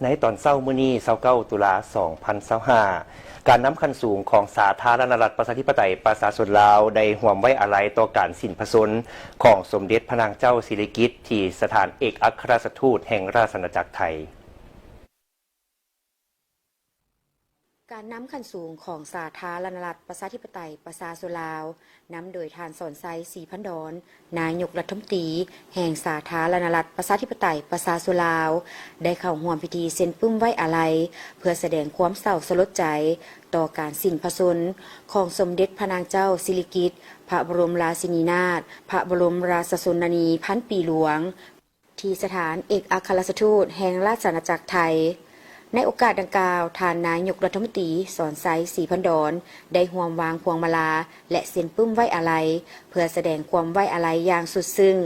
ในตอนเช้ามื้อนี้29ตุลา2025การนำคันสูงของสาธารณรัฐประชาธิปไตยประชาชนลาวได้ร่วมไว้อาลัยต่อการสิ้นพระชนม์ของสมเด็จพระนางเจ้าสิริกิติ์ที่สถานเอกอัครราชทูตแห่งราชอาณาจักรไทยการนำขั้นสูงของสาธารณรัฐประชาธิปไตยประชาชนลาวนำโดยทานสอนไซศรีพันดอนนายกรัฐมนตรีแห่งสาธารณรัฐประชาธิปไตยประชาชนลาวได้เข้าร่วมพิธีเซ็นปึ้มไว้อาลัยเพื่อแสดงความเศร้าสลดใจต่อการสิ้นพระชนม์ของสมเด็จพระนางเจ้าสิริกิติ์พระบรมราชินีนาถพระบรมราชชนนีพันปีหลวงที่สถานเอกอัครราชทูตแห่งราชอาณาจักรไทยในโอกาสดังกล่าวทานนายกรัฐมนตรีสอนไซศรีพันดอนได้ร่วมวางพวงมาลาและเซ็นปึ้มไว้อาลัยเพื่อแสดงความไว้อาลัยอย่างสุดซึ้ง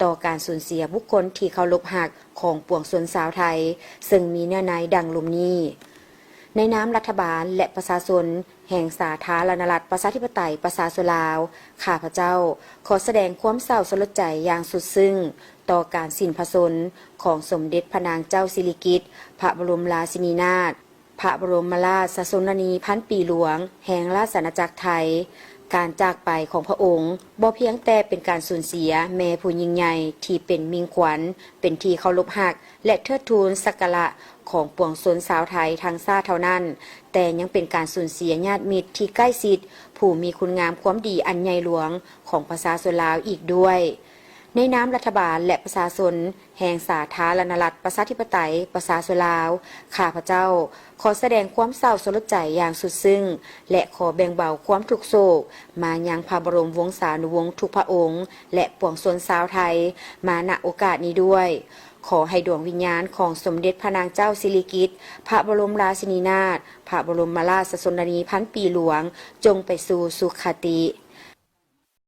ต่อการสูญเสียบุคคลที่เคารพรักของปวงชนชาวไทยซึ่งมีเนื้อในดังลุ่มนี้ในนามรัฐบาลและประชาชนแห่งสาธารณรัฐประชาธิปไตยประชาชนลาวข้าพเจ้าขอแสดงความเศร้าสลดใจอย่างสุดซึ้งต่อการสิ้นพระชนม์ของสมเด็จพระนางเจ้าสิริกิติ์พระบรมราชินีนาถพระบรมราชชนนีพันปีหลวงแห่งราชอาณาจักรไทยการจากไปของพระองค์บ่เพียงแต่เป็นการสูญเสียแม่ผู้ยิ่งใหญ่ที่เป็นมิ่งขวัญเป็นที่เคารพรักและเทิดทูนสักการะของปวงชนชาวไทยทั้งชาติเท่านั้นแต่ยังเป็นการสูญเสียญาติมิตรที่ใกล้ชิดผู้มีคุณงามความดีอันใหญ่หลวงของประชาชนลาวอีกด้วยในนามรัฐบาลและประชาชนแห่งสาธารณรัฐประชาธิปไตยประชาชนลาวข้าพเจ้าขอแสดงความเศร้าสลดใจอย่างสุดซึ้งและขอแบ่งเบาความทุกโศกมายังพระบรมวงศานุวงศ์ทุกพระองค์และปวงชนชาวไทยมาณโอกาสนี้ด้วยขอให้ดวงวิญญาณของสมเด็จพระนางเจ้าสิริกิติ์พระบรมราชินีนาถพระบรมราชชนนีพันปีหลวงจงไปสู่สุคติ